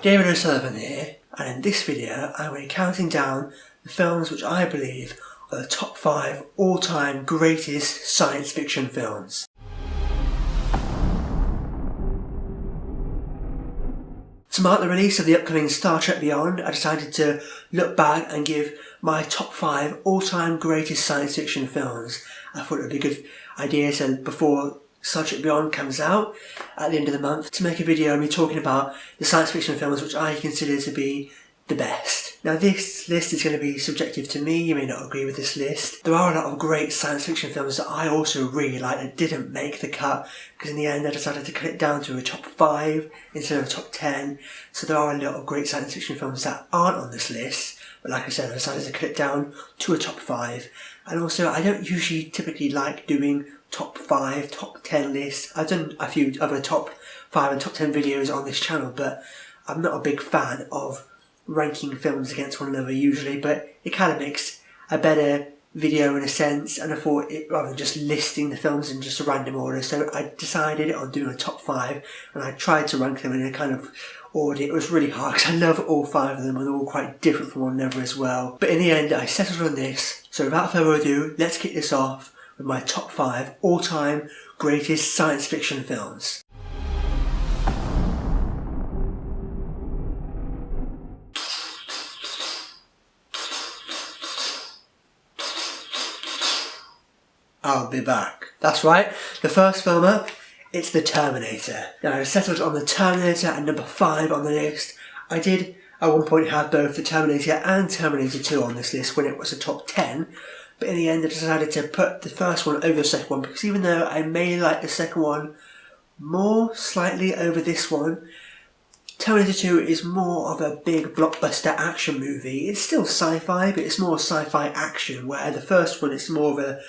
David O'Sullivan here, and in this video I'm going to be counting down the films which I believe are the top 5 all-time greatest science fiction films. To mark the release of the upcoming Star Trek Beyond, I decided to look back and give my top 5 all-time greatest science fiction films. I thought it would be a good idea to, before Star Trek Beyond comes out at the end of the month, to make a video and be talking about the science fiction films which I consider to be the best. Now this list is going to be subjective to me, you may not agree with this list. There are a lot of great science fiction films that I also really like that didn't make the cut, because in the end I decided to cut it down to a top 5 instead of a top 10. So there are a lot of great science fiction films that aren't on this list, but like I said, I decided to cut it down to a top 5. And also I don't usually typically like doing top 5, top 10 lists. I've done a few other top 5 and top 10 videos on this channel, but I'm not a big fan of ranking films against one another usually, but it kind of makes a better video in a sense, and I thought rather than just listing the films in just a random order, so I decided on doing a top 5, and I tried to rank them in a kind of order. It was really hard because I love all 5 of them and they're all quite different from one another as well, but in the end I settled on this. So without further ado, let's kick this off with my top 5 all-time greatest science fiction films. I'll be back. That's right, the first film up, it's The Terminator. Now I settled on The Terminator at number 5 on the list. I did at one point have both The Terminator and Terminator 2 on this list when it was a top 10, but in the end I decided to put the first one over the second one, because even though I may like the second one more slightly over this one, Terminator 2 is more of a big blockbuster action movie. It's still sci-fi, but it's more sci-fi action, where the first one is more of a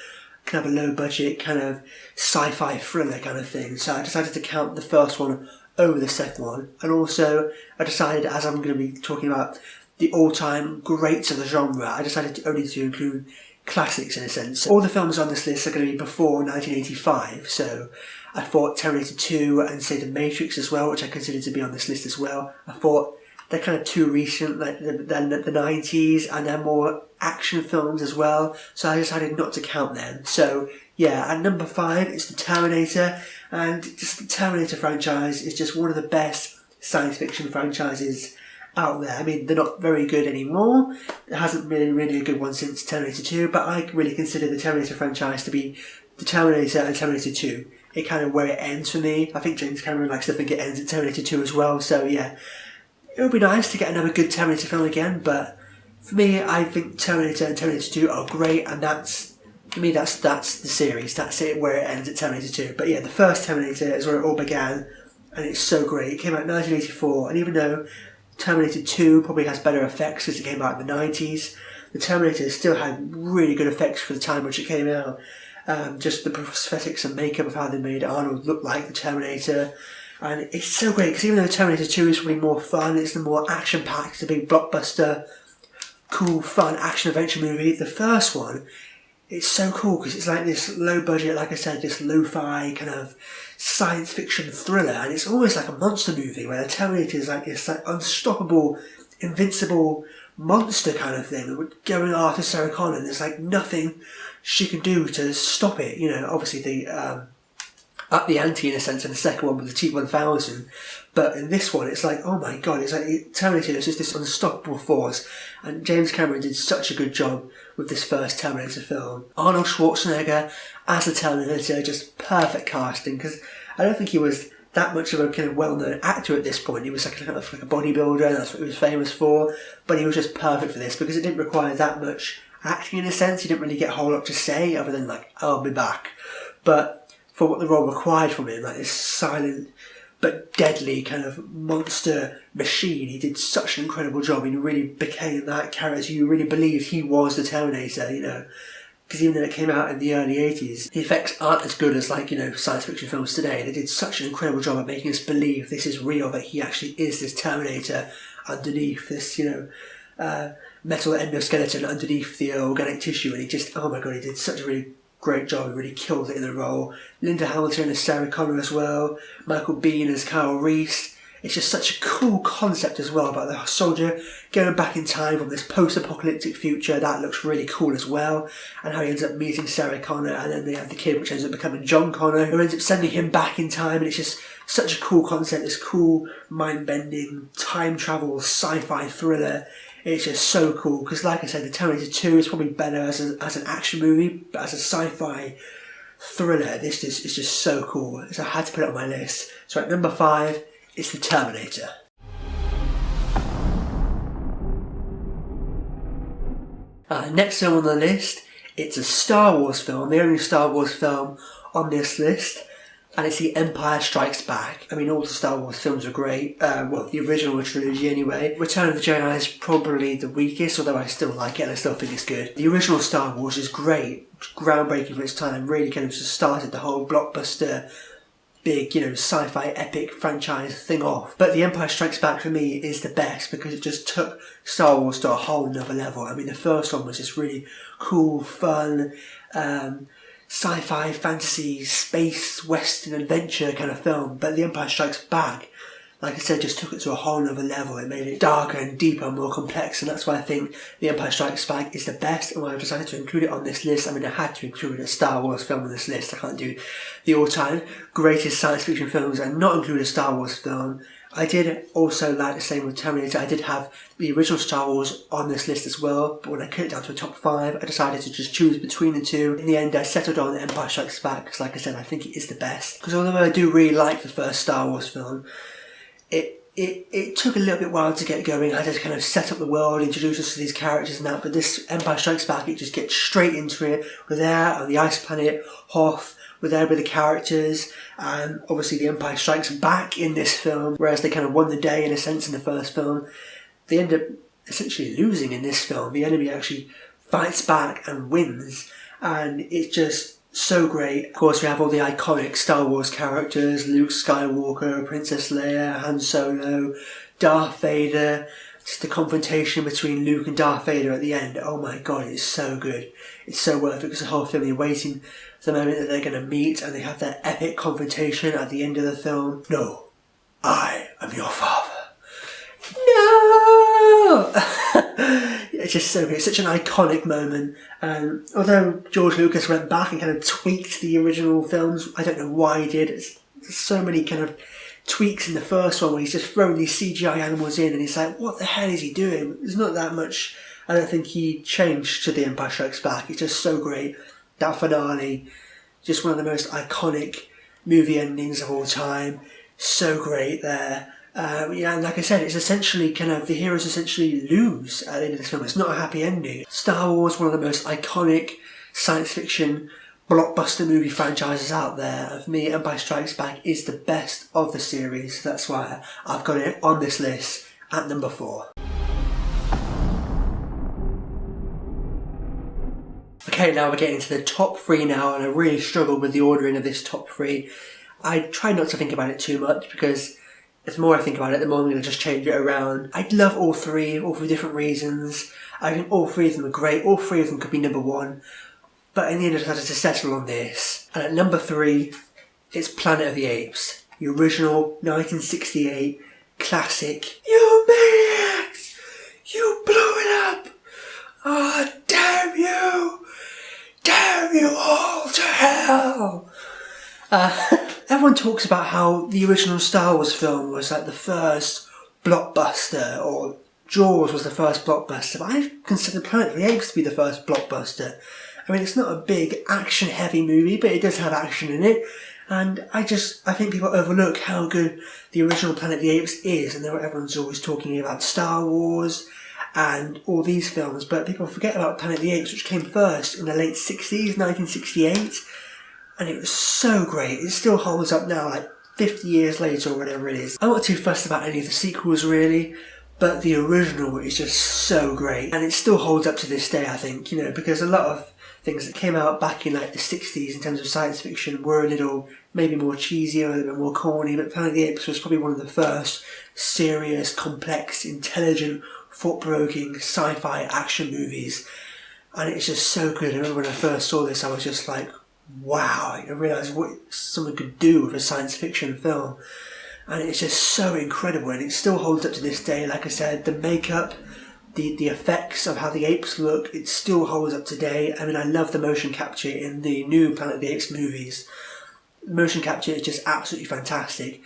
kind of a low budget kind of sci-fi thriller kind of thing. So I decided to count the first one over the second one, and also I decided, as I'm going to be talking about the all-time greats of the genre, I decided only to include classics in a sense. All the films on this list are going to be before 1985, so I thought Terminator 2 and say The Matrix as well, which I consider to be on this list as well. I thought they're kind of too recent, like the 90s, and they're more action films as well, so I decided not to count them. So yeah, at number 5 it's The Terminator, and just the Terminator franchise is just one of the best science fiction franchises out there. I mean, they're not very good anymore. There hasn't been really a good one since Terminator 2, but I really consider the Terminator franchise to be The Terminator and Terminator 2. It kind of where it ends for me. I think James Cameron likes to think it ends at Terminator 2 as well, so yeah. It would be nice to get another good Terminator film again, but for me, I think Terminator and Terminator 2 are great, and that's, for me, that's the series. That's it, where it ends at Terminator 2. But yeah, the first Terminator is where it all began, and it's so great. It came out in 1984, and even though Terminator 2 probably has better effects because it came out in the 90s, the Terminator still had really good effects for the time which it came out. Just the prosthetics and makeup of how they made Arnold look like the Terminator. And it's so great, because even though Terminator 2 is probably more fun, it's the more action-packed, it's a big blockbuster, cool, fun action-adventure movie, the first one, it's so cool, because it's like this low-budget, like I said, this lo-fi kind of science fiction thriller, and it's almost like a monster movie, where the Terminator is like this like unstoppable, invincible monster kind of thing, going after Sarah Connor, and there's like nothing she can do to stop it. You know, obviously the up the ante in a sense in the second one with the T-1000, but in this one it's like, oh my god, it's like Terminator is just this unstoppable force, and James Cameron did such a good job with this first Terminator film. Arnold Schwarzenegger as the Terminator, just perfect casting, because I don't think he was that much of a kind of well-known actor at this point. He was like a bodybuilder, and that's what he was famous for, but he was just perfect for this, because it didn't require that much acting in a sense. He didn't really get a whole lot to say other than like, I'll be back, but for what the role required from him, like this silent but deadly kind of monster machine, he did such an incredible job. He really became that character. You really believed he was the Terminator, you know, because even though it came out in the early 80s, the effects aren't as good as, like, you know, science fiction films today. They did such an incredible job at making us believe this is real, that he actually is this Terminator underneath this, you know, metal endoskeleton underneath the organic tissue, and he just, oh my god, he did such a really great job. He really killed it in the role. Linda Hamilton as Sarah Connor as well. Michael Biehn as Kyle Reese. It's just such a cool concept as well about the soldier going back in time from this post-apocalyptic future. That looks really cool as well. And how he ends up meeting Sarah Connor, and then they have the kid which ends up becoming John Connor, who ends up sending him back in time. And it's just such a cool concept, this cool mind-bending time travel sci-fi thriller. It's just so cool because, like I said, the Terminator 2 is probably better as an action movie, but as a sci-fi thriller, this is just so cool. So I had to put it on my list. So at number 5, it's the Terminator. Next film on the list, it's a Star Wars film, the only Star Wars film on this list, and it's The Empire Strikes Back. I mean, all the Star Wars films are great, well, the original trilogy anyway. Return of the Jedi is probably the weakest, although I still like it and I still think it's good. The original Star Wars is great, groundbreaking for its time, really kind of just started the whole blockbuster, big, sci-fi epic franchise thing off. But The Empire Strikes Back for me is the best because it just took Star Wars to a whole nother level. I mean, the first one was just really cool, fun, sci-fi, fantasy, space, western adventure kind of film. But The Empire Strikes Back, like I said, just took it to a whole nother level. It made it darker and deeper and more complex, and that's why I think The Empire Strikes Back is the best, and why I've decided to include it on this list. I mean, I had to include a Star Wars film on this list. I can't do the all-time greatest science fiction films and not include a Star Wars film. I did also like the same with Terminator. I did have the original Star Wars on this list as well, but when I cut it down to a top 5, I decided to just choose between the two. In the end, I settled on The Empire Strikes Back because, like I said, I think it is the best. Because although I do really like the first Star Wars film, it took a little bit while to get going. I had to kind of set up the world, introduce us to these characters and that, but this Empire Strikes Back, it just gets straight into it. We're there on the ice planet Hoth, we're there with the characters, and obviously the Empire Strikes Back in this film, whereas they kind of won the day in a sense in the first film. They end up essentially losing in this film. The enemy actually fights back and wins, and it's just so great. Of course, we have all the iconic Star Wars characters: Luke Skywalker, Princess Leia, Han Solo, Darth Vader. Just the confrontation between Luke and Darth Vader at the end. Oh my god, it's so good. It's so worth it because the whole film, you're waiting for the moment that they're going to meet and they have that epic confrontation at the end of the film. No, I am your father. No! It's just so good. It's such an iconic moment. Although George Lucas went back and kind of tweaked the original films, I don't know why he did. There's so many kind of tweaks in the first one where he's just throwing these CGI animals in and he's like, what the hell is he doing? There's not that much I don't think he changed to The Empire Strikes Back. It's just so great. That finale, just one of the most iconic movie endings of all time. So great there. And like I said, it's essentially kind of, the heroes essentially lose at the end of this film. It's not a happy ending. Star Wars, one of the most iconic science fiction blockbuster movie franchises out there. And for me, Empire Strikes Back is the best of the series. That's why I've got it on this list at number 4. Okay, now we're getting to the top 3 now, and I really struggled with the ordering of this top 3. I try not to think about it too much because the more I think about it, the more I'm going to just change it around. I love all three for different reasons. I think all 3 of them are great. All 3 of them could be number 1. But in the end, I decided to settle on this. And at number 3, it's Planet of the Apes. The original 1968 classic. You maniacs! You blew it up! Oh, damn you! Damn you all to hell! Everyone talks about how the original Star Wars film was like the first blockbuster, or Jaws was the first blockbuster, but I consider Planet of the Apes to be the first blockbuster. I mean, it's not a big action-heavy movie, but it does have action in it, and I think people overlook how good the original Planet of the Apes is, and everyone's always talking about Star Wars and all these films, but people forget about Planet of the Apes, which came first in the late 60s, 1968, and it was so great. It still holds up now, like 50 years later or whatever it is. I'm not too fussed about any of the sequels really, but the original is just so great, and it still holds up to this day, I think, because a lot of things that came out back in like the 60s in terms of science fiction were a little, maybe more cheesy or a little bit more corny, but Planet of the Apes was probably one of the first serious, complex, intelligent, thought-provoking sci-fi action movies, and it's just so good. I remember when I first saw this, I was just like, wow, I realised what someone could do with a science fiction film. and it's just so incredible, and it still holds up to this day. Like I said, the makeup, the effects of how the apes look, it still holds up today. I mean, I love the motion capture in the new Planet of the Apes movies. Motion capture is just absolutely fantastic.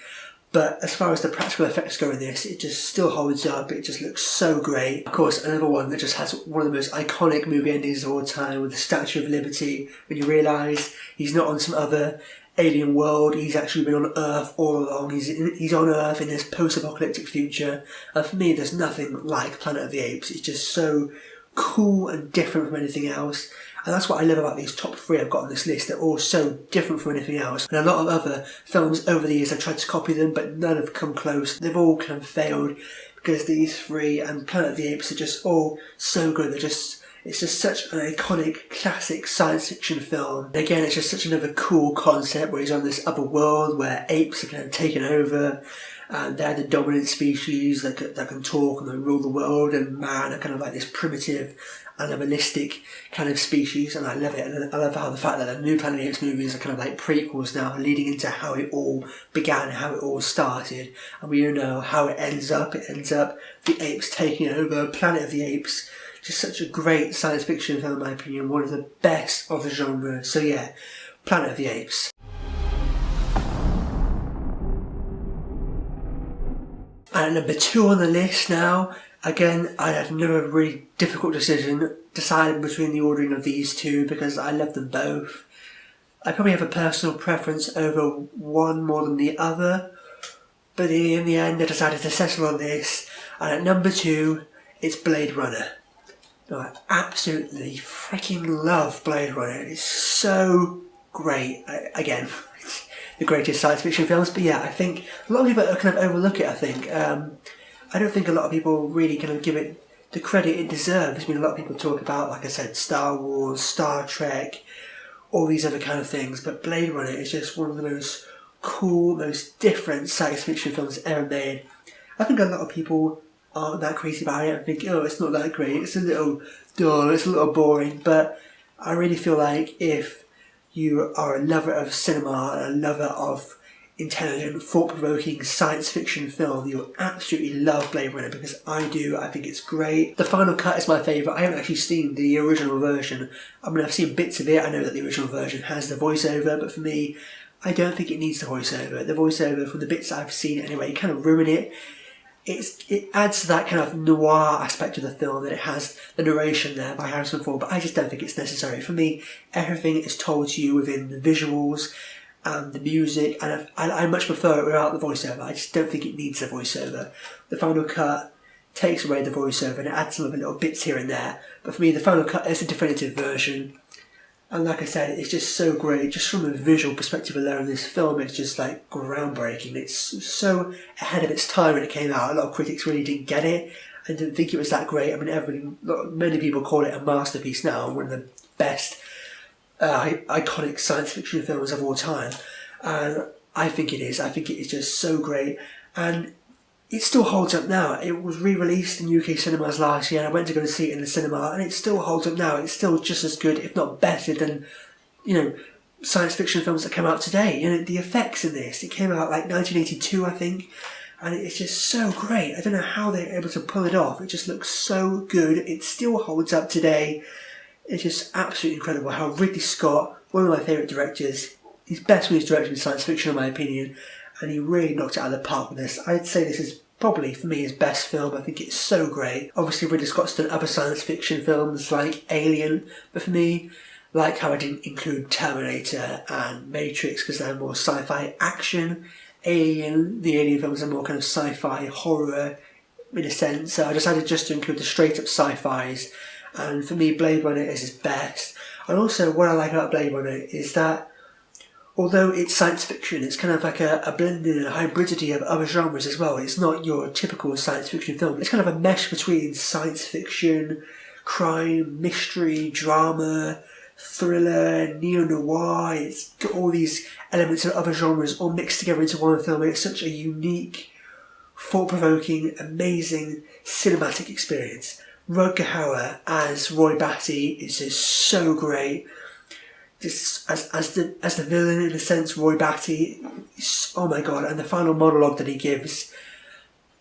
But as far as the practical effects go in this, it just still holds up. It just looks so great. Of course, another one that just has one of the most iconic movie endings of all time, with the Statue of Liberty, when you realise he's not on some other alien world, he's actually been on Earth all along. He's on Earth in this post-apocalyptic future. And for me, there's nothing like Planet of the Apes. It's just so cool and different from anything else. And that's what I love about these top 3 I've got on this list. They're all so different from anything else. And a lot of other films over the years have tried to copy them, but none have come close. They've all kind of failed, because these 3 and Planet of the Apes are just all so good. It's just such an iconic, classic science fiction film. And again, it's just such another cool concept where he's on this other world where apes are kind of taken over, and they're the dominant species that can talk and they rule the world, and man are kind of like this primitive, animalistic kind of species, and I love it. And I love how the fact that the new Planet of the Apes movies are kind of like prequels now, leading into how it all began, how it all started, and we know how it ends up. It ends up the apes taking over Planet of the Apes. Just such a great science fiction film, in my opinion, one of the best of the genre. So yeah, Planet of the Apes. And number 2 on the list now, again, I had another really difficult decision deciding between the ordering of these 2, because I love them both. I probably have a personal preference over one more than the other, but in the end I decided to settle on this, and at number 2, it's Blade Runner. I absolutely freaking love Blade Runner. It's so great. Again, it's the greatest science fiction films, but yeah, I think a lot of people kind of overlook it, I think. I don't think a lot of people really kind of give it the credit it deserves. I mean, a lot of people talk about, like I said, Star Wars, Star Trek, all these other kind of things, but Blade Runner is just one of the most cool, most different science fiction films ever made. I think a lot of people aren't that crazy about it and think, oh, it's not that great, it's a little dull, it's a little boring, but I really feel like if you are a lover of cinema and a lover of intelligent, thought-provoking science fiction film, you'll absolutely love Blade Runner, because I do. I think it's great. The final cut is my favourite. I haven't actually seen the original version. I mean, I've seen bits of it. I know that the original version has the voiceover, but for me, I don't think it needs the voiceover. The voiceover, from the bits I've seen anyway, kind of ruin it. It adds to that kind of noir aspect of the film, that it has the narration there by Harrison Ford, but I just don't think it's necessary. For me, everything is told to you within the visuals and the music, and I much prefer it without the voiceover. I just don't think it needs the voiceover. The final cut takes away the voiceover and it adds some of the little bits here and there, but for me the final cut is a definitive version. And like I said, it's just so great. Just from a visual perspective alone, this film is just like groundbreaking. It's so ahead of its time when it came out. A lot of critics really didn't get it and didn't think it was that great. I mean, many people call it a masterpiece now, one of the best iconic science fiction films of all time. And I think it is. I think it is just so great. And it still holds up now. It was re-released in UK cinemas last year, and I went to go and see it in the cinema, and it still holds up now. It's still just as good, if not better, than, science fiction films that come out today. The effects in this, it came out like 1982, I think, and it's just so great. I don't know how they're able to pull it off. It just looks so good. It still holds up today. It's just absolutely incredible how Ridley Scott, one of my favourite directors, he's best when he's directing science fiction in my opinion, and he really knocked it out of the park with this. I'd say this is probably, for me, his best film. I think it's so great. Obviously, Ridley Scott's done other science fiction films like Alien, but for me, like how I didn't include Terminator and Matrix because they're more sci-fi action, the Alien films are more kind of sci-fi horror in a sense, so I decided just to include the straight-up sci-fis, and for me, Blade Runner is his best. And also, what I like about Blade Runner is that although it's science fiction, it's kind of like a blending and a hybridity of other genres as well. It's not your typical science fiction film. It's kind of a mesh between science fiction, crime, mystery, drama, thriller, neo-noir. It's got all these elements of other genres all mixed together into one film. And it's such a unique, thought-provoking, amazing cinematic experience. Rutger Hauer as Roy Batty is just so great. just as the villain, in a sense, Roy Batty. Oh my god! And the final monologue that he gives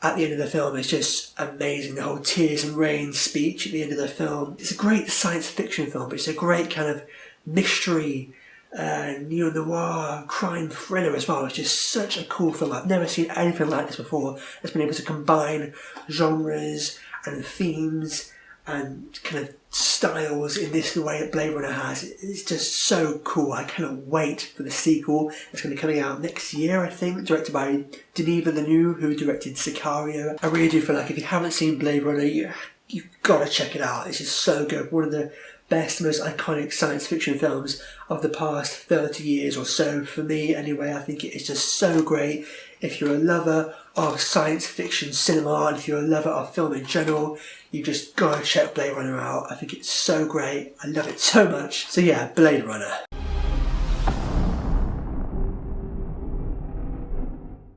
at the end of the film is just amazing. The whole Tears and Rain speech at the end of the film. It's a great science fiction film, but it's a great kind of mystery, neo-noir crime thriller as well. It's just such a cool film. I've never seen anything like this before. It's been able to combine genres and themes and kind of styles in this the way that Blade Runner has. It's just so cool. I cannot wait for the sequel. It's going to be coming out next year, I think, directed by Denis Villeneuve, who directed Sicario. I really do feel like if you haven't seen Blade Runner, you've got to check it out. It's just so good. One of the best, most iconic science fiction films of the past 30 years or so. For me, anyway, I think it is just so great. If you're a lover of science fiction cinema, and if you're a lover of film in general, you just gotta check Blade Runner out. I think it's so great. I love it so much. So yeah, Blade Runner.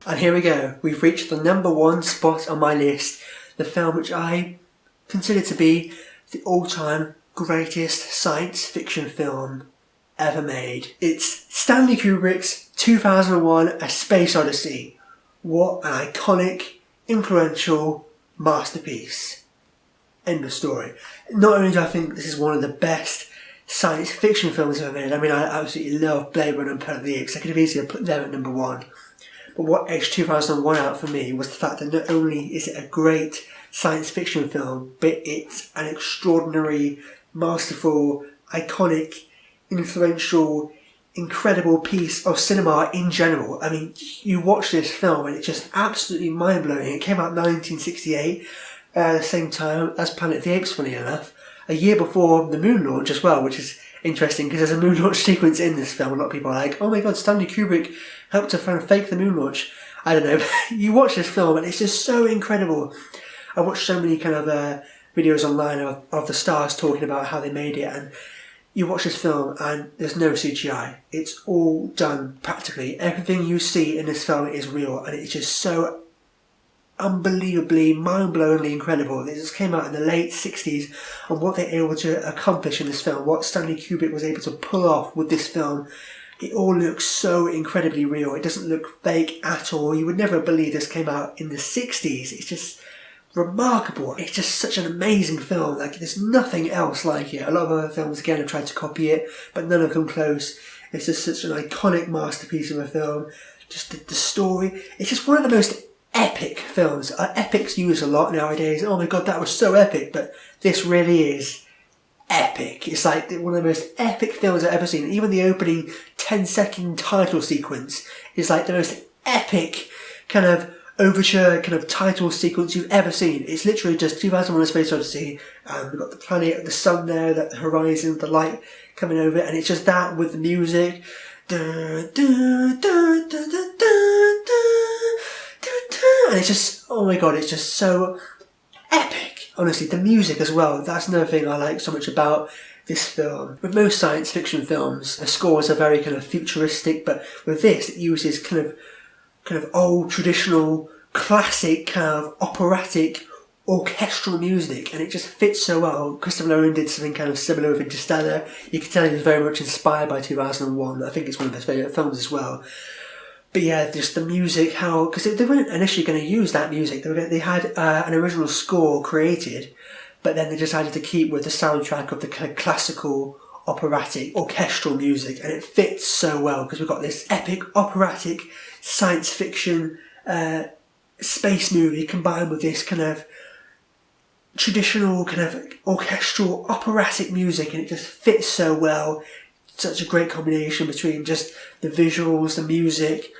And here we go. We've reached the #1 spot on my list. The film which I consider to be the all-time greatest science fiction film ever made. It's Stanley Kubrick's 2001 A Space Odyssey. What an iconic, influential masterpiece. End of story. Not only do I think this is one of the best science fiction films ever made, I mean, I absolutely love Blade Runner and Planet of the Apes. I could have easily put them at #1. But what edged 2001 out for me was the fact that not only is it a great science fiction film, but it's an extraordinary, masterful, iconic, influential, incredible piece of cinema in general. I mean, you watch this film and it's just absolutely mind-blowing. It came out in 1968, the same time as Planet of the Apes, funny enough, a year before the moon launch as well, which is interesting because there's a moon launch sequence in this film. A lot of people are like, oh my god, Stanley Kubrick helped to fake the moon launch. I don't know. You watch this film and it's just so incredible. I watched so many kind of videos online of the stars talking about how they made it, and you watch this film and there's no CGI. It's all done practically. Everything you see in this film is real, and it's just so unbelievably, mind-blowingly incredible. This came out in the late 60s, and what they're able to accomplish in this film, what Stanley Kubrick was able to pull off with this film, it all looks so incredibly real. It doesn't look fake at all. You would never believe this came out in the 60s. It's just remarkable. It's just such an amazing film. Like, there's nothing else like it. A lot of other films, again, have tried to copy it, but none have come close. It's just such an iconic masterpiece of a film. Just the story. It's just one of the most epic films. Epic's used a lot nowadays. Oh my god, that was so epic. But this really is epic. It's like one of the most epic films I've ever seen. Even the opening 10-second title sequence is like the most epic kind of overture, kind of title sequence you've ever seen. It's literally just 2001: A Space Odyssey, and we've got the planet, the sun there, the horizon, the light coming over it, and it's just that with the music. And it's just, oh my god, it's just so epic. Honestly, the music as well, that's another thing I like so much about this film. With most science fiction films, the scores are very kind of futuristic, but with this, it uses kind of old, traditional, classic, kind of operatic, orchestral music, and it just fits so well. Christopher Nolan did something kind of similar with Interstellar. You can tell he was very much inspired by 2001. I think it's one of his favourite films as well. But yeah, just the music, how, because they weren't initially going to use that music. They had an original score created, but then they decided to keep with the soundtrack of the kind of classical, operatic, orchestral music, and it fits so well because we've got this epic, operatic, science fiction space movie combined with this kind of traditional, kind of orchestral, operatic music, and it just fits so well. Such a great combination between just the visuals, the music,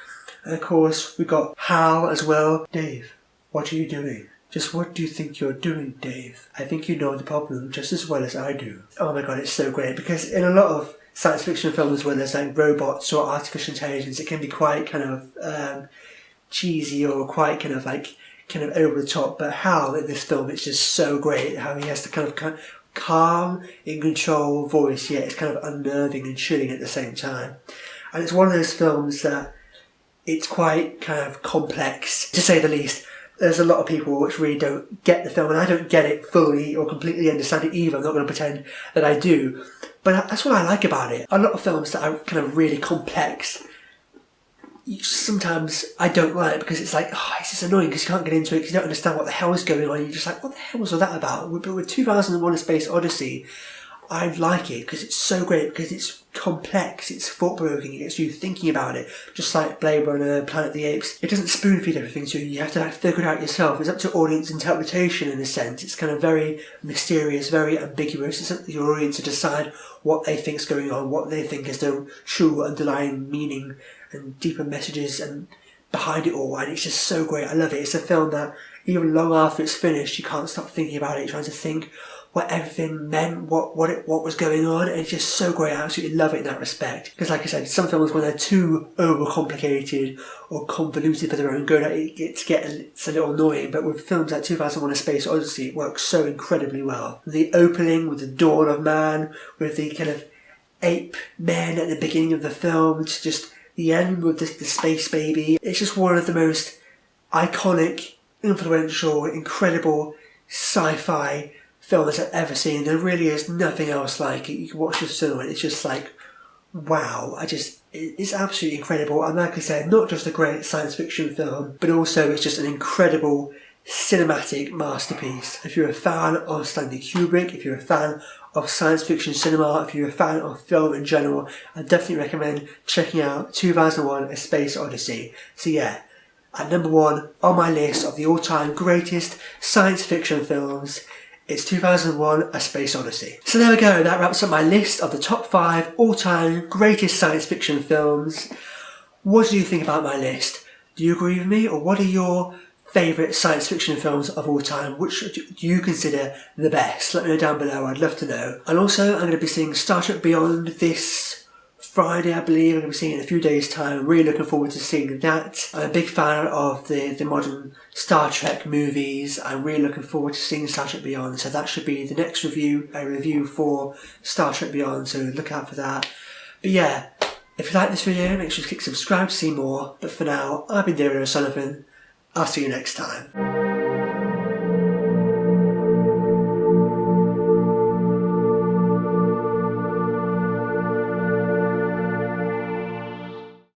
and of course we've got Hal as well. Dave, what are you doing? Just what do you think you're doing, Dave? I think you know the problem just as well as I do. Oh my god, it's so great, because in a lot of science fiction films where there's like robots or artificial intelligence, it can be quite kind of cheesy or quite kind of over the top, but Hal in this film, it's just so great how he has the kind of calm, in control voice, yet it's kind of unnerving and chilling at the same time. And it's one of those films that it's quite kind of complex, to say the least. There's a lot of people which really don't get the film, and I don't get it fully or completely understand it either. I'm not going to pretend that I do. But that's what I like about it. A lot of films that are kind of really complex, sometimes I don't like, because it's like, oh, it's just annoying because you can't get into it because you don't understand what the hell is going on. You're just like, what the hell was all that about? But with 2001: A Space Odyssey, I like it because it's so great, because it's complex, it's thought-provoking, it gets you thinking about it. Just like Blade Runner, Planet of the Apes, it doesn't spoon-feed everything to you. You have to figure it out yourself. It's up to audience interpretation in a sense. It's kind of very mysterious, very ambiguous. It's up to your audience to decide what they think is going on, what they think is the true underlying meaning and deeper messages and behind it all. And it's just so great. I love it. It's a film that even long after it's finished, you can't stop thinking about it, trying to think what everything meant, what was going on. And it's just so great. I absolutely love it in that respect. Because like I said, some films, when they're too overcomplicated or convoluted for their own good, it's a little annoying. But with films like 2001: A Space Odyssey, it works so incredibly well. The opening with the dawn of man, with the kind of ape men at the beginning of the film, to just the end with the space baby. It's just one of the most iconic, influential, incredible sci-fi films I've ever seen. There really is nothing else like it. You can watch this film and it's just like, wow. It's absolutely incredible. And like I said, not just a great science fiction film, but also it's just an incredible cinematic masterpiece. If you're a fan of Stanley Kubrick, if you're a fan of science fiction cinema, if you're a fan of film in general, I definitely recommend checking out 2001: A Space Odyssey. So yeah, at number 1 on my list of the all-time greatest science fiction films, it's 2001: A Space Odyssey. So there we go, that wraps up my list of the top 5 all-time greatest science fiction films. What do you think about my list? Do you agree with me, or what are your favourite science fiction films of all time? Which do you consider the best? Let me know down below, I'd love to know. And also, I'm going to be seeing Star Trek Beyond this Friday, I believe. I'm going to be seeing it in a few days' time. I'm really looking forward to seeing that. I'm a big fan of the modern Star Trek movies. I'm really looking forward to seeing Star Trek Beyond, so that should be the next review, a review for Star Trek Beyond, so look out for that. But yeah, if you like this video, make sure to click subscribe to see more. But for now, I've been David O'Sullivan. I'll see you next time.